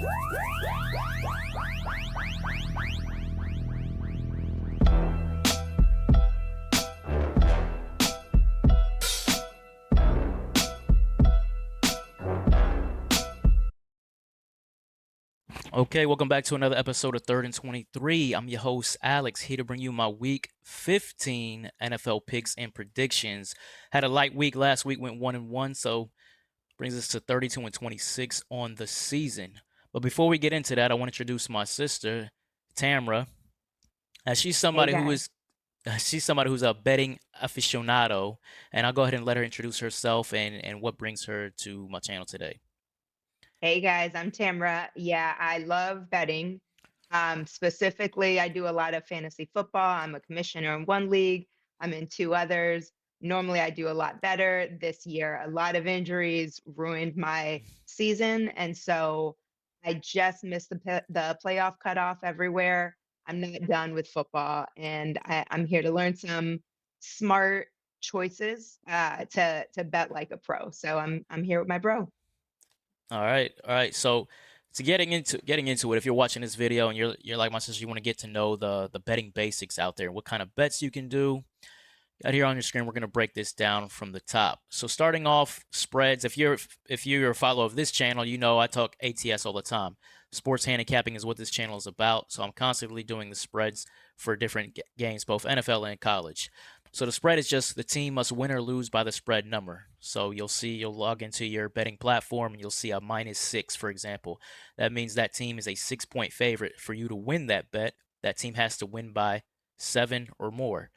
Okay, welcome back to another episode of Third and 23. I'm your host, Alex, here to bring you my week 15 NFL picks and predictions. Had a light week last week, went 1-1, so brings us to 32 and 26 on the season. But before we get into that, I want to introduce my sister, Tamra. She's Hey somebody who guys. is she's somebody who's a betting aficionado, and I'll go ahead and let her introduce herself and what brings her to my channel today. Hey guys, I'm Tamra. Yeah, I love betting. Specifically, I do a lot of fantasy football. I'm a commissioner in one league. I'm in two others. Normally, I do a lot better. This year, a lot of injuries ruined my season, and so I just missed the playoff cutoff everywhere. I'm not done with football, and I'm here to learn some smart choices to bet like a pro. So I'm here with my bro. All right, all right. So, to getting into it, if you're watching this video and you're like my sister, you want to get to know the betting basics out there, what kind of bets you can do. Out here on your screen, we're gonna break this down from the top. So, starting off spreads. If you're a follower of this channel, you know I talk ATS all the time. Sports handicapping is what this channel is about. So I'm constantly doing the spreads for different games, both NFL and college. So the spread is just the team must win or lose by the spread number. So you'll log into your betting platform and you'll see a -6, for example. That means that team is a 6-point favorite. For you to win that bet, that team has to win by 7 or more.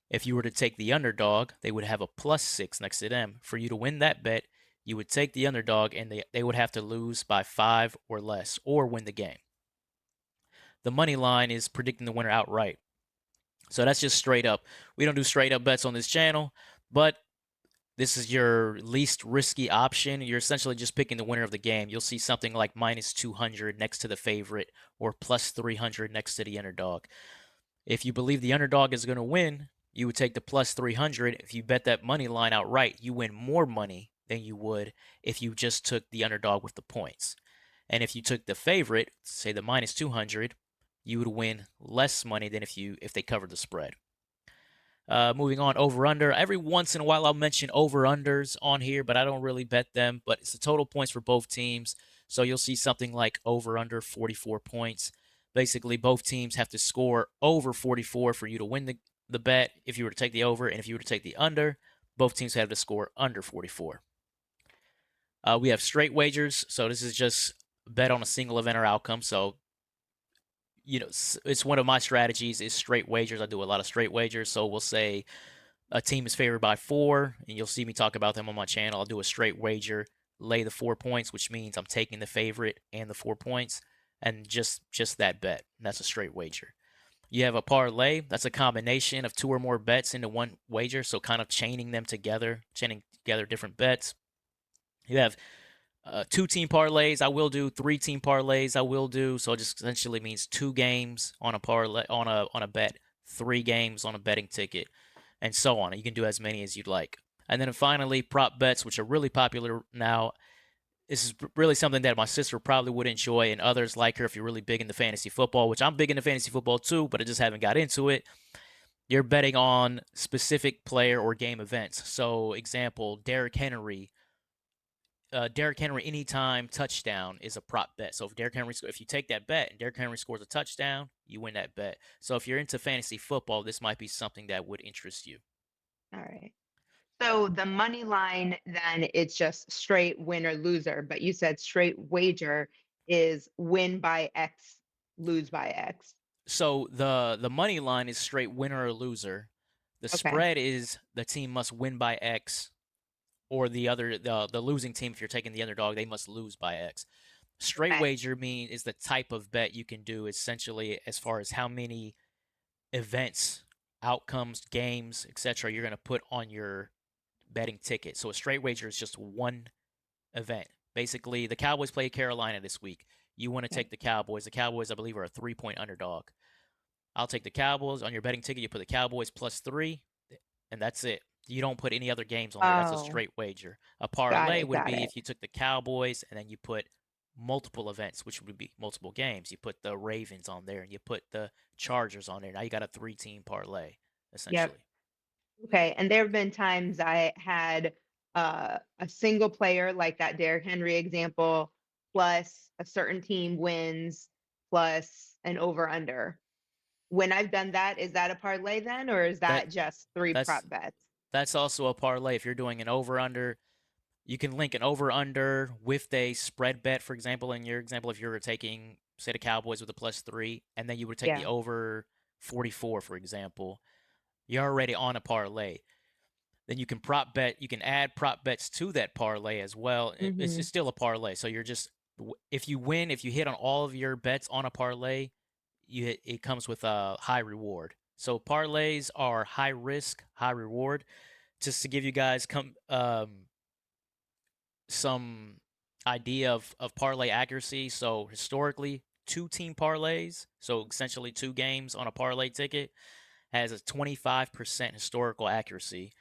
If you were to take the underdog, they would have a +6 next to them. For you to win that bet, you would take the underdog and they would have to lose by 5 or less or win the game. The money line is predicting the winner outright. So that's just straight up. We don't do straight up bets on this channel, but this is your least risky option. You're essentially just picking the winner of the game. You'll see something like -200 next to the favorite or +300 next to the underdog. If you believe the underdog is going to win, you would take the +300. If you bet that money line outright, you win more money than you would if you just took the underdog with the points. And if you took the favorite, say the -200, you would win less money than if they covered the spread. Moving on, over under. Every once in a while, I'll mention over unders on here, but I don't really bet them. But it's the total points for both teams. So you'll see something like over under 44 points. Basically, both teams have to score over 44 for you to win the bet if you were to take the over. And if you were to take the under, both teams have to score under 44. We have straight wagers. So this is just bet on a single event or outcome. So it's one of my strategies is straight wagers. I do a lot of straight wagers. So we'll say a team is favored by 4, and you'll see me talk about them on my channel. I'll do a straight wager, lay the 4 points, which means I'm taking the favorite and the 4 points, and just that bet. That's a straight wager. You have a parlay. That's a combination of 2 or more bets into one wager, so kind of chaining together different bets. You have 2-team parlays. I will do 3-team parlays. I will do so. It just essentially means 2 games on a parlay on a bet, 3 games on a betting ticket, and so on. You can do as many as you'd like. And then finally, prop bets, which are really popular now. This is really something that my sister probably would enjoy, and others like her if you're really big into fantasy football, which I'm big into fantasy football too, but I just haven't got into it. You're betting on specific player or game events. So, example, Derrick Henry anytime touchdown is a prop bet. So if you take that bet and Derrick Henry scores a touchdown, you win that bet. So if you're into fantasy football, this might be something that would interest you. All right. So the money line, then it's just straight win or loser. But you said straight wager is win by X, lose by X. So the money line is straight winner or loser. The Okay. spread is the team must win by X, or the losing team, if you're taking the underdog, they must lose by X. Straight Okay. wager is the type of bet you can do essentially as far as how many events, outcomes, games, etc. you're going to put on your betting ticket. So a straight wager is just one event. Basically, the Cowboys play Carolina this week. You want to Okay. take the Cowboys. The Cowboys, I believe, are a 3-point underdog. I'll take the Cowboys on your betting ticket. You put the Cowboys +3, and that's it. You don't put any other games on there. That's a Oh, straight wager. A got parlay it. would Got be it. if you took the Cowboys and then you put multiple events, which would be multiple games. You put the Ravens on there and you put the Chargers on there. Now you got a three-team parlay, Yep. essentially. Okay. And there have been times I had a single player like that Derrick Henry example, plus a certain team wins, plus an over under. When I've done that, is that a parlay then, or is That that just three that's prop bets? that's also a parlay. If you're doing an over/under, you can link an over/under with a spread bet. For example, in your example, if you were taking, say, the Cowboys with a +3, and then you would take the Yeah. over 44, for example, you're already on a parlay. Then you can prop bet. You can add prop bets to that parlay as well. It's Hmm. still a parlay. So you're just, if you win, if you hit on all of your bets on a parlay, it comes with a high reward. So parlays are high risk, high reward. Just to give you guys some idea of parlay accuracy. So historically, two-team parlays, so essentially two games on a parlay ticket, has a 25% historical accuracy,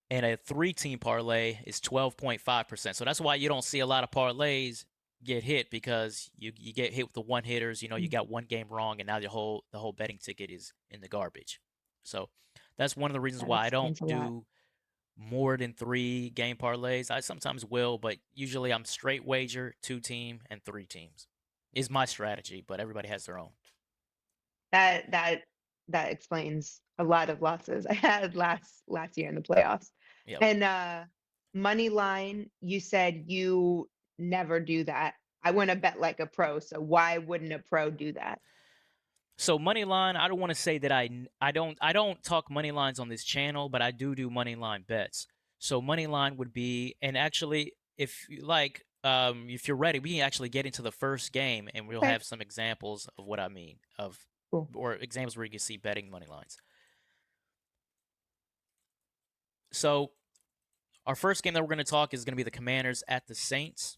and a three-team parlay is 12.5%. So that's why you don't see a lot of parlays get hit, because you get hit with the one hitters. You got one game wrong, and now the whole betting ticket is in the garbage. So that's one of the reasons That why I don't explains a lot. do more than three game parlays. I sometimes will, but usually I'm straight wager, two team, and three teams is my strategy, but everybody has their own. That explains a lot of losses I had last year in the playoffs. Yep. And money line, you said you never do that. I want to bet like a pro, so why wouldn't a pro do that? So money line, I don't want to say that I don't talk money lines on this channel, but I do money line bets. So money line would be, and actually, if you like, if you're ready, we can actually get into the first game, and we'll Okay, have some examples of what I mean of, cool. or examples where you can see betting money lines. So our first game that we're going to talk is going to be the Commanders at the Saints.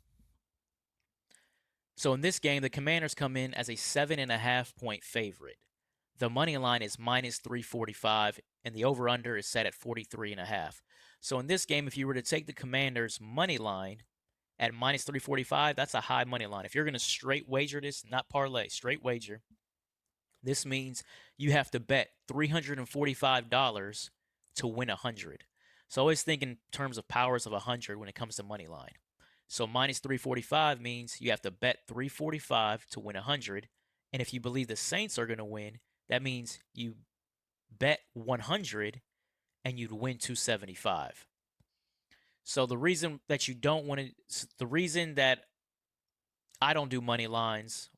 So in this game, the Commanders come in as a 7.5 point favorite. The money line is -345, and the over/under is set at 43.5. So in this game, if you were to take the Commanders money line at -345, that's a high money line. If you're going to straight wager this, not parlay, straight wager, this means you have to bet $345 to win 100. So always think in terms of powers of 100 when it comes to money line. So -345 means you have to bet 345 to win 100. And if you believe the Saints are going to win, that means you bet 100 and you'd win 275. So the reason that you don't want to, the reason that I don't do money lines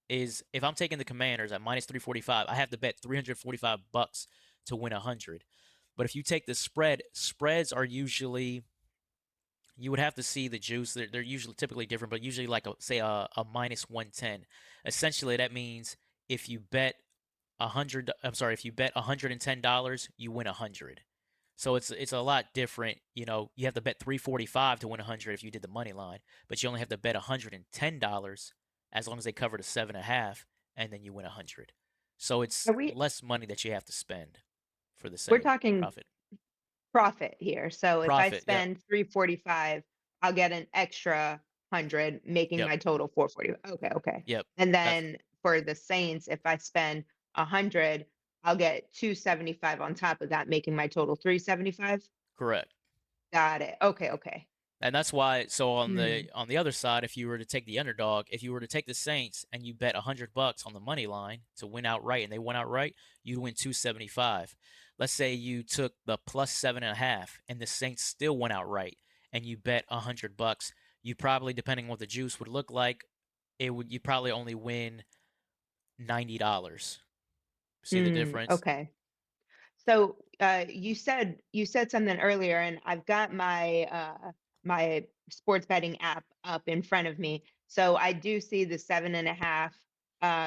is, if I'm taking the Commanders at -345, I have to bet $345 to win 100. But if you take the spread, spreads are usually, you would have to see the juice. They're usually typically different, but usually like say a -110. Essentially, that means if you bet 100, I'm sorry, if you bet $110, you win 100. So it's a lot different. You have to bet 345 to win 100 if you did the money line, but you only have to bet $110 as long as they cover the 7.5, and then you win 100. So it's Are we less money that you have to spend for the we're same talking profit. profit here. So if I Profit, yep, spend 345, I'll get an extra 100, making yep, my total 440. Okay, okay. yep. And That's then for the Saints, if I spend 100, I'll get 275 on top of that, making my total 375. correct. Got it. Okay, okay. And that's why, so on Hmm. the other side, if you were to take the underdog, if you were to take the Saints and you bet $100 on the money line to win outright, and they went outright, you'd win 275. Let's say you took the +7.5 and the Saints still went outright, and you bet $100. You probably, depending on what the juice would look like, you probably only win $90. See the difference? Okay. So you said something earlier, and I've got my sports betting app up in front of me. So I do see the 7.5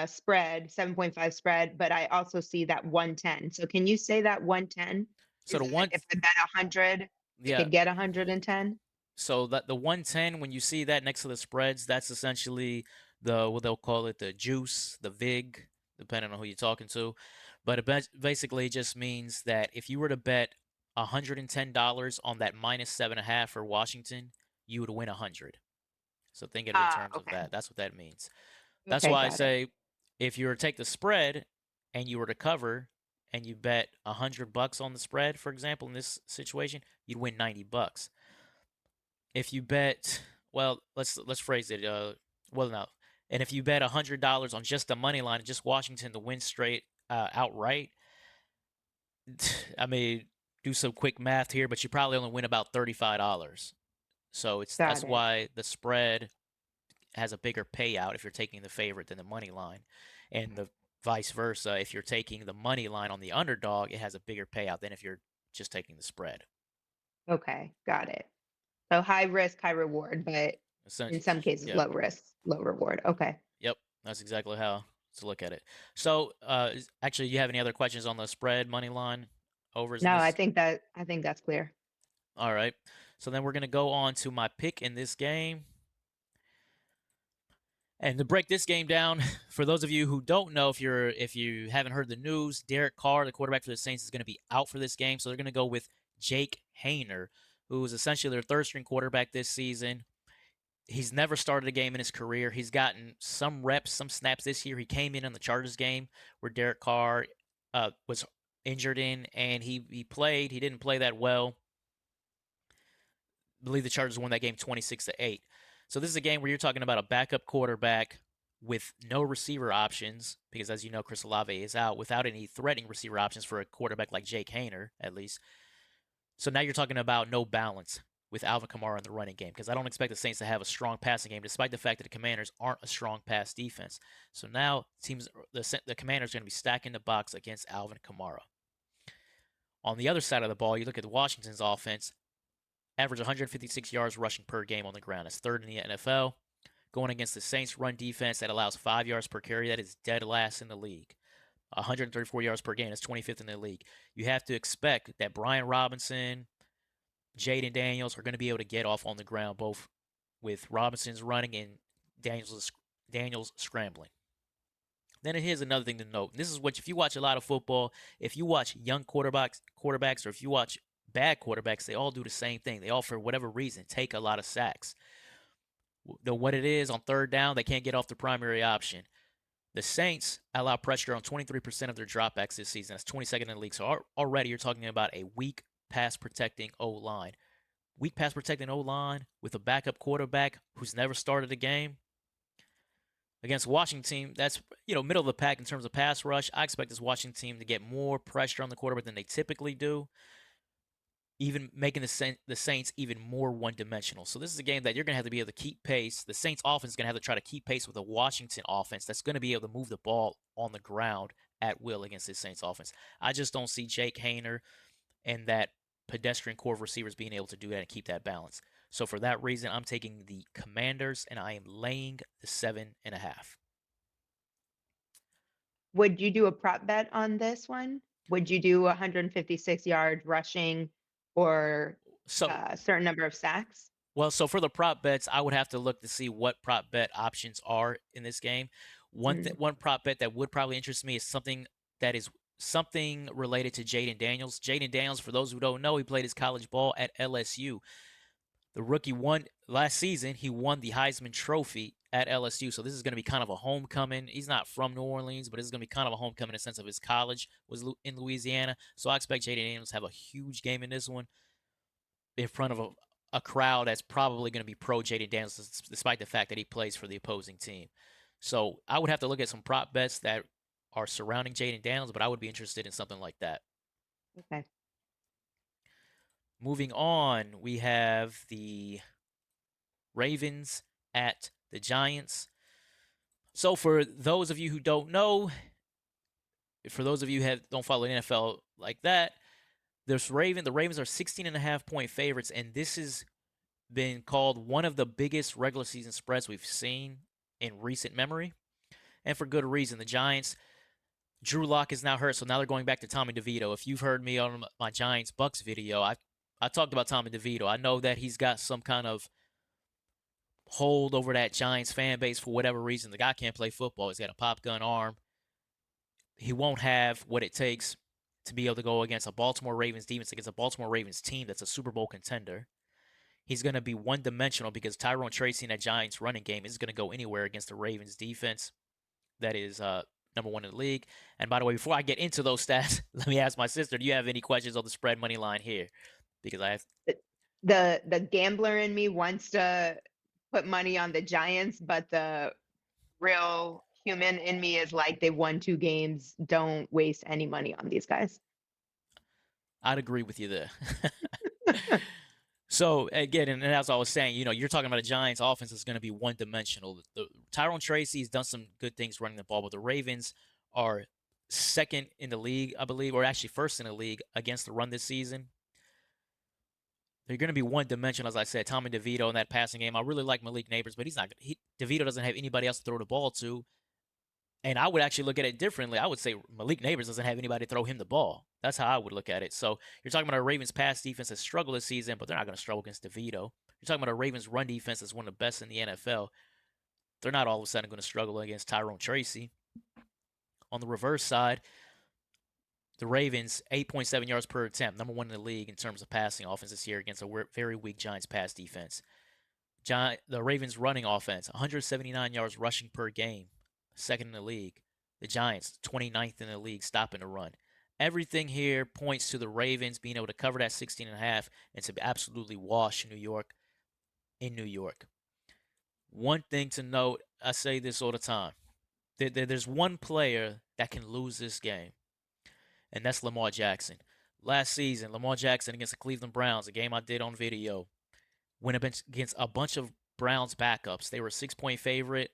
spread, 7.5 spread, but I also see that 110. So can you say that 110 So is the that one, if I bet 100, I yeah, could get 110? so that the 110, when you see that next to the spreads, that's essentially the, what they'll call it, the juice, the vig, depending on who you're talking to. But it basically just means that if you were to bet $110 on that -7.5 for Washington, you would win 100. So think of it in Ah, terms of okay. that. That's what that means. That's Okay, why I got it. say if you were to take the spread and you were to cover and you bet $100 on the spread, for example, in this situation, you'd win $90. If you bet, well, let's phrase it well enough. And if you bet $100 on just the money line, just Washington to win straight outright, I mean, do some quick math here, but you probably only win about $35. So Got that's it. why the spread has a bigger payout if you're taking the favorite than the money line, and the vice versa. If you're taking the money line on the underdog, it has a bigger payout than if you're just taking the spread. Okay, got it. So high risk, high reward, but in Essentially, some cases yeah, low risk, low reward. Okay. yep, that's exactly how to look at it. So, actually, you have any other questions on the spread, money line, overs in No, this? I think that's clear. All right. So then we're gonna go on to my pick in this game. And to break this game down, for those of you who don't know, if you haven't heard the news, Derek Carr, the quarterback for the Saints, is going to be out for this game. So they're going to go with Jake Hayner, who is essentially their third string quarterback this season. He's never started a game in his career. He's gotten some reps, some snaps this year. He came in the Chargers game where Derek Carr was injured in, and he played. He didn't play that well. I believe the Chargers won that game 26-8. So this is a game where you're talking about a backup quarterback with no receiver options, because as you know, Chris Olave is out, without any threatening receiver options for a quarterback like Jake Hayner, at least. So now you're talking about no balance with Alvin Kamara in the running game, because I don't expect the Saints to have a strong passing game, despite the fact that the Commanders aren't a strong pass defense. So now the Commanders are going to be stacking the box against Alvin Kamara. On the other side of the ball, you look at the Washington's offense, average 156 yards rushing per game on the ground. That's third in the NFL. Going against the Saints run defense that allows 5 yards per carry, that is dead last in the league. 134 yards per game, that's 25th in the league. You have to expect that Brian Robinson, Jaden Daniels are going to be able to get off on the ground, both with Robinson's running and Daniels scrambling. Then here's another thing to note. And this is what if you watch a lot of football, if you watch young quarterbacks, or if you watch bad quarterbacks, they all do the same thing. They all, for whatever reason, take a lot of sacks. What it is on third down, they can't get off the primary option. The Saints allow pressure on 23% of their dropbacks this season. That's 22nd in the league. So already you're talking about a weak pass protecting O line. Weak pass protecting O line with a backup quarterback who's never started a game against Washington team. That's middle of the pack in terms of pass rush. I expect this Washington team to get more pressure on the quarterback than they typically do, even making the Saints even more one-dimensional. So this is a game that you're going to have to be able to keep pace. The Saints offense is going to have to try to keep pace with a Washington offense that's going to be able to move the ball on the ground at will against this Saints offense. I just don't see Jake Hayner and that pedestrian core of receivers being able to do that and keep that balance. So for that reason, I'm taking the Commanders and I am laying the 7.5. Would you do a prop bet on this one? Would you do 156 yards rushing or So a certain number of sacks? so for the prop bets, I would have to look to see what prop bet options are in this game. Mm, One prop bet that would probably interest me is something that is something related to Jaden Daniels. Jaden Daniels, for those who don't know, he played his college ball at LSU. The rookie won last season. He won the Heisman Trophy at LSU. So this is going to be kind of a homecoming. He's not from New Orleans, but this is going to be kind of a homecoming in the sense of his college was in Louisiana. So I expect Jaden Daniels to have a huge game in this one in front of a crowd that's probably going to be pro Jaden Daniels, despite the fact that he plays for the opposing team. So I would have to look at some prop bets that are surrounding Jaden Daniels, but I would be interested in something like that. okay. Moving on, we have the Ravens at the Giants. So for those of you who don't know, for those of you who don't follow the NFL like that, the Ravens are 16.5 point favorites, and this has been called one of the biggest regular season spreads we've seen in recent memory, and for good reason. The Giants, Drew Lock is now hurt, so now they're going back to Tommy DeVito. If you've heard me on my Giants Bucks video, I talked about Tommy DeVito. I know that he's got some kind of hold over that Giants fan base for whatever reason. The guy can't play football. He's got a pop gun arm. He won't have what it takes to be able to go against a Baltimore Ravens defense, against a Baltimore Ravens team that's a Super Bowl contender. He's going to be one dimensional because Tyrone Tracy in that Giants running game is going to go anywhere against the Ravens defense that is number one in the league. And by the way, before I get into those stats, let me ask my sister, do you have any questions on the spread money line here? Because I have, The gambler in me wants to put money on the Giants, but the real human in me is like they won 2 games. Don't waste any money on these guys. I'd agree with you there. So again, and as I was saying, you're talking about a Giants offense that's going to be one dimensional. Tyrone Tracy's done some good things running the ball, but the Ravens are second in the league, I believe, or actually first in the league against the run this season. They're going to be one dimensional, as I said. Tommy DeVito in that passing game. I really like Malik Neighbors, but he's not. DeVito doesn't have anybody else to throw the ball to. And I would actually look at it differently. I would say Malik Neighbors doesn't have anybody to throw him the ball. That's how I would look at it. So you're talking about a Ravens pass defense that struggled this season, but they're not going to struggle against DeVito. You're talking about a Ravens run defense that's one of the best in the NFL. They're not all of a sudden going to struggle against Tyrone Tracy. On the reverse side, the Ravens 8.7 yards per attempt, number one in the league in terms of passing offense this year against a very weak Giants pass defense. The Ravens running offense 179 yards rushing per game, second in the league. The Giants 29th in the league stopping the run. Everything here points to the Ravens being able to cover that 16 and a half and to absolutely wash New York in New York. One thing to note, I say this all the time. There's one player that can lose this game, and that's Lamar Jackson. Last season, Lamar Jackson against the Cleveland Browns, a game I did on video, went against a bunch of Browns backups. They were a 6-point favorite.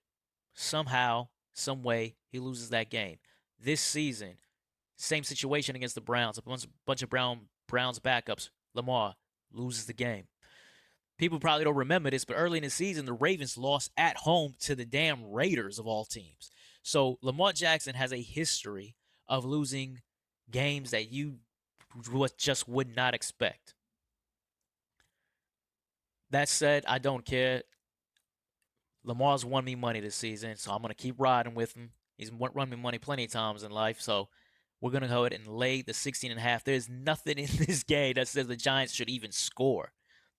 Somehow, some way, he loses that game. This season, same situation against the Browns. A bunch of Browns backups. Lamar loses the game. People probably don't remember this, but early in the season, the Ravens lost at home to the damn Raiders of all teams. So Lamar Jackson has a history of losing games that you just would not expect. That said, I don't care. Lamar's won me money this season, so I'm going to keep riding with him. He's run me money plenty of times in life, so we're going to go ahead and lay the 16 and a half. There's nothing in this game that says the Giants should even score,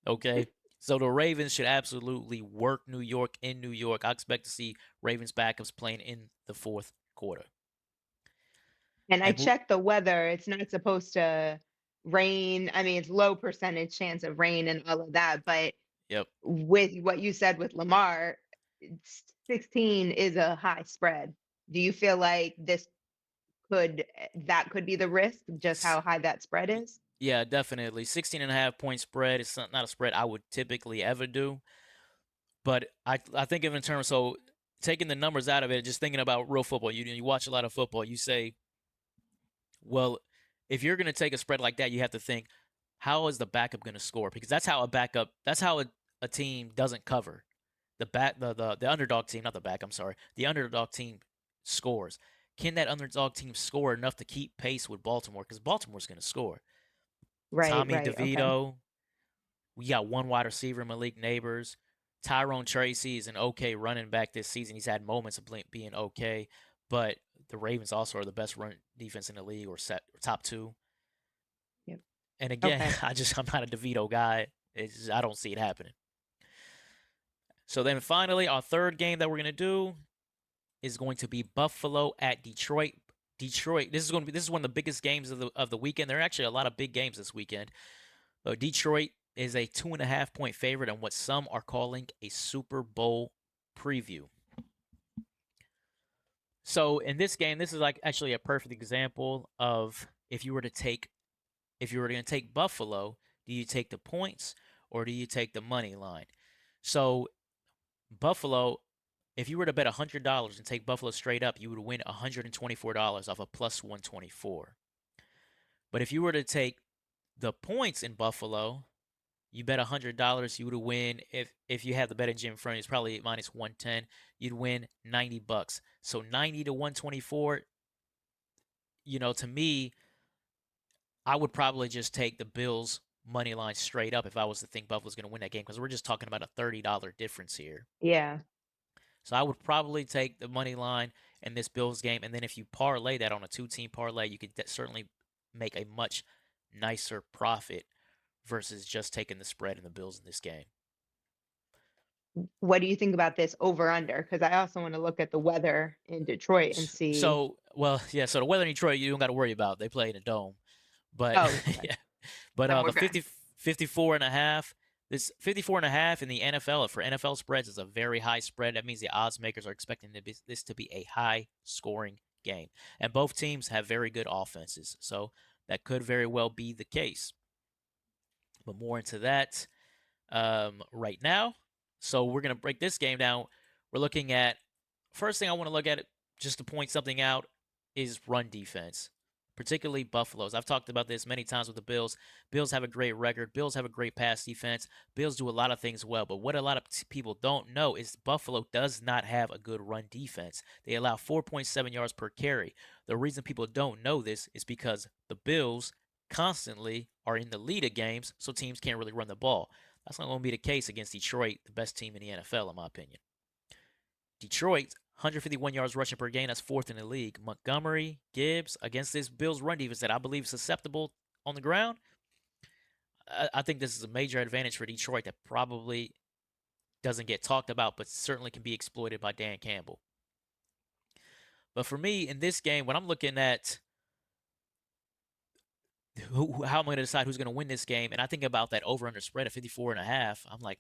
okay? So the Ravens should absolutely work New York in New York. I expect to see Ravens backups playing in the fourth quarter. And I And checked the weather. It's not supposed to rain. I mean, it's low percentage chance of rain and all of that. But yep, with what you said with Lamar, 16 is a high spread. Do you feel like that could be the risk, just how high that spread is? yeah, definitely. 16 and a half point spread is not a spread I would typically ever do. But I think of it in terms, so taking the numbers out of it, just thinking about real football. You watch a lot of football. You say, well, if you're going to take a spread like that, you have to think, how is the backup going to score? Because that's how a team doesn't cover. The underdog team, not the back, I'm sorry. The underdog team scores. Can that underdog team score enough to keep pace with Baltimore? Because Baltimore's going to score. Right, Tommy right. Okay. DeVito, we got one wide receiver, Malik Neighbors. Tyrone Tracy is an okay running back this season. He's had moments of being okay, but the Ravens also are the best run defense in the league, or top two. Yep. And again, Okay. I'm not a DeVito guy. I don't see it happening. So then finally, our third game that we're gonna do is going to be Buffalo at Detroit. Detroit. This is one of the biggest games of the weekend. There are actually a lot of big games this weekend. Detroit is a 2.5 point favorite on what some are calling a Super Bowl preview. So in this game, this is like actually a perfect example of if you were going to take Buffalo, do you take the points or do you take the money line? So Buffalo, if you were to bet $100 and take Buffalo straight up, you would win $124 off a plus 124. But if you were to take the points in Buffalo, you bet $100, you would win. If you have the betting gym in front of you, it's probably minus 110. You'd win $90. So 90 to 124. To me, I would probably just take the Bills money line straight up if I was to think Buffalo's going to win that game, because we're just talking about a $30 difference here. Yeah. So I would probably take the money line in this Bills game, and then if you parlay that on a two-team parlay, you could certainly make a much nicer profit versus just taking the spread in the Bills in this game. What do you think about this over under? Because I also want to look at the weather in Detroit and see. So, well, yeah. So the weather in Detroit, you don't got to worry about. They play in a dome, but Oh, okay. yeah. But Then we're the good. 54 and a half, this 54 and a half in the NFL for NFL spreads is a very high spread. That means the odds makers are expecting this to be a high scoring game. And both teams have very good offenses. So that could very well be the case. But more into that right now. So we're going to break this game down. We're looking at first thing I want to look at just to point something out is run defense, particularly Buffalo's. I've talked about this many times with the Bills. Bills have a great record. Bills have a great pass defense. Bills do a lot of things well, but what a lot of people don't know is Buffalo does not have a good run defense. They allow 4.7 yards per carry. The reason people don't know this is because the Bills constantly are in the lead of games, so teams can't really run the ball. That's not going to be the case against Detroit, the best team in the NFL, in my opinion. Detroit, 151 yards rushing per game. That's fourth in the league. Montgomery, Gibbs, against this Bills run defense that I believe is susceptible on the ground. I think this is a major advantage for Detroit that probably doesn't get talked about, but certainly can be exploited by Dan Campbell. But for me, in this game, when I'm looking at how am I going to decide who's going to win this game? And I think about that over under spread of 54 and a half. I'm like,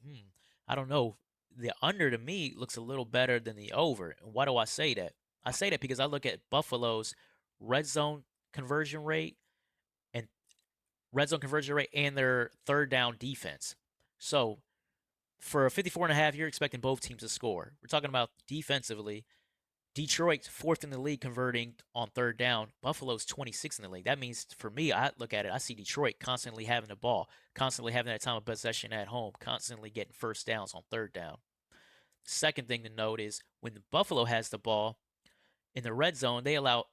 I don't know. The under to me looks a little better than the over. And why do I say that? I say that because I look at Buffalo's red zone conversion rate and and their third down defense. So for a 54 and a half, you're expecting both teams to score. We're talking about defensively. Detroit's fourth in the league converting on third down. Buffalo's 26th in the league. That means for me, I look at it, I see Detroit constantly having the ball, constantly having that time of possession at home, constantly getting first downs on third down. Second thing to note is when Buffalo has the ball in the red zone, they allow,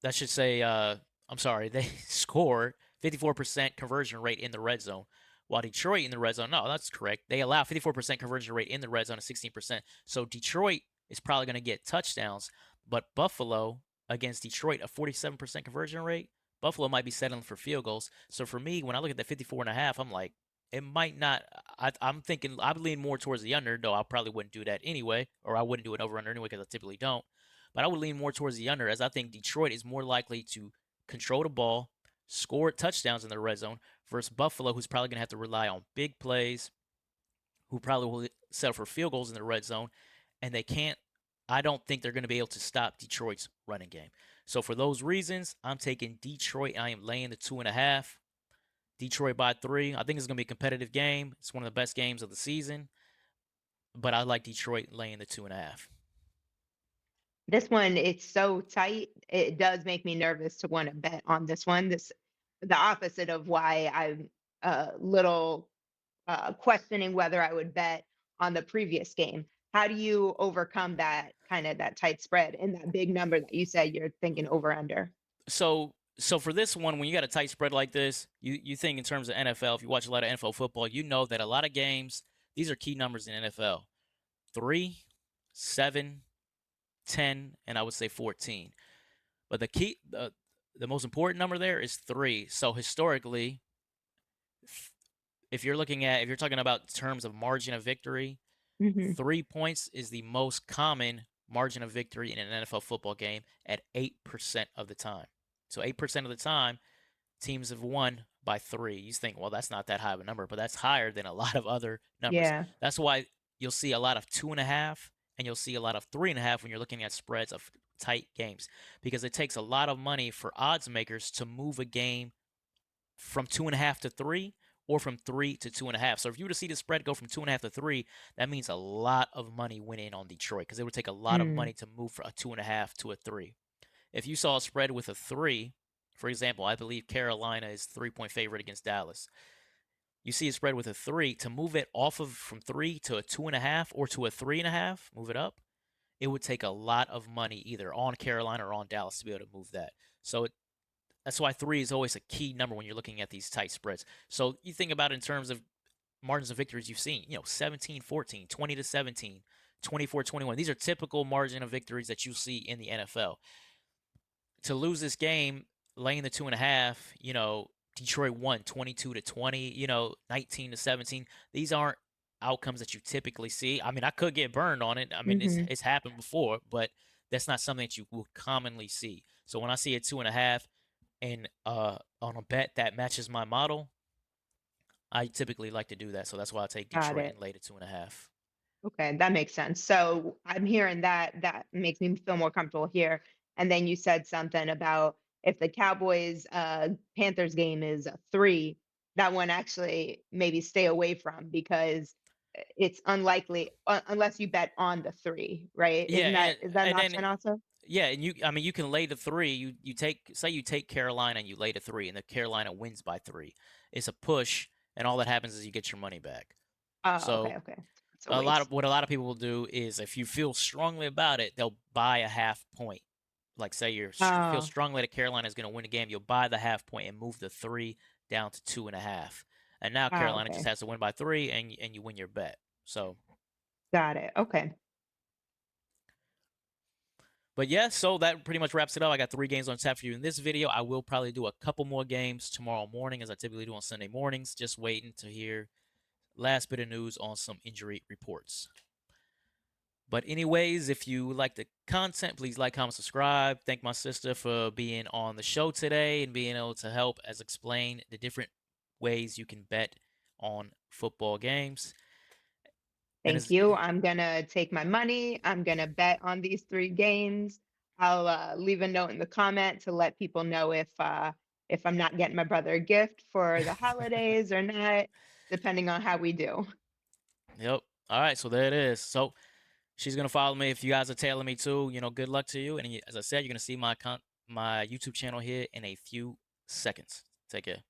that should say, I'm sorry, they score 54% conversion rate in the red zone. While Detroit in the red zone, no, that's correct. They allow 54% conversion rate in the red zone and 16%. So Detroit is probably going to get touchdowns, but Buffalo against Detroit, a 47% conversion rate, Buffalo might be settling for field goals. So for me, when I look at the 54 and a half, I'm like, it might not. I'm thinking I lean more towards the under, though I probably wouldn't do that anyway, or I wouldn't do an over under anyway because I typically don't. But I would lean more towards the under as I think Detroit is more likely to control the ball, score touchdowns in the red zone versus Buffalo, who's probably going to have to rely on big plays, who probably will settle for field goals in the red zone, and they can't. I don't think they're going to be able to stop Detroit's running game. So for those reasons, I'm taking Detroit. I am laying the 2.5. Detroit by 3. I think it's going to be a competitive game. It's one of the best games of the season, but I like Detroit laying the 2.5. This one, it's so tight. It does make me nervous to want to bet on this one. This the opposite of why I'm a little questioning whether I would bet on the previous game. How do you overcome that kind of that tight spread and that big number that you said you're thinking over under? So for this one, when you got a tight spread like this, you think in terms of NFL. If you watch a lot of NFL football, you know that a lot of games, these are key numbers in NFL: 3, 7, 10, and I would say 14. But the most important number there is 3. So historically, if you're talking about terms of margin of victory, Hmm. 3 points is the most common margin of victory in an NFL football game at 8% of the time. So 8% of the time, teams have won by 3. You think, well, that's not that high of a number, but that's higher than a lot of other numbers. Yeah. That's why you'll see a lot of 2.5 and you'll see a lot of 3.5 when you're looking at spreads of tight games, because it takes a lot of money for odds makers to move a game from 2.5 to 3 or from 3 to 2.5. So if you were to see the spread go from 2.5 to 3, that means a lot of money went in on Detroit because it would take a lot of Mm. money to move from a 2.5 to a 3. If you saw a spread with a 3, for example, I believe Carolina is 3-point favorite against Dallas. You see a spread with a 3, to move it off of from 3 to a 2.5 or to a 3.5, move it up, it would take a lot of money either on Carolina or on Dallas to be able to move that. So that's why 3 is always a key number when you're looking at these tight spreads. So you think about it in terms of margins of victories you've seen, 17-14, 20 to 17, 24-21. These are typical margin of victories that you see in the NFL. To lose this game, laying the 2.5, Detroit won 22-20, 19-17. These aren't outcomes that you typically see. I mean, I could get burned on it. I mean, it's Hmm. it's happened before, but that's not something that you will commonly see. So when I see a 2.5 and on a bet that matches my model, I typically like to do that. So that's why I take Got Detroit it. and laid it 2.5. Okay, that makes sense. So I'm hearing that. That makes me feel more comfortable here. And then you said something about if the Cowboys Panthers game is a 3, that one actually maybe stay away from because it's unlikely unless you bet on the 3, right? Yeah, Is that an and then option also? yeah, and I mean, you can lay the 3. You take, say you take Carolina and you lay the 3, and the Carolina wins by 3. It's a push, and all that happens is you get your money back. Oh, okay, So okay. It's a waste. a lot of people will do is if you feel strongly about it, they'll buy a half point. Like say you feel Oh, strongly that Carolina is going to win the game, you'll buy the half point and move the 3 down to 2.5. And now Carolina just okay. has to win by 3, and you win your bet. So, Got it. Okay. but yeah, so that pretty much wraps it up. I got 3 games on tap for you in this video. I will probably do a couple more games tomorrow morning, as I typically do on Sunday mornings. Just waiting to hear last bit of news on some injury reports. But anyways, if you like the content, please like, comment, subscribe. Thank my sister for being on the show today and being able to help us explain the different ways you can bet on football games. And Thank as you. I'm gonna take my money. I'm gonna bet on these 3 games. I'll leave a note in the comment to let people know if I'm not getting my brother a gift for the holidays or not, depending on how we do. yep. All right, so there it is. So she's gonna follow me. If you guys are tailing me too, good luck to you. And as I said, you're gonna see my YouTube channel here in a few seconds. Take care.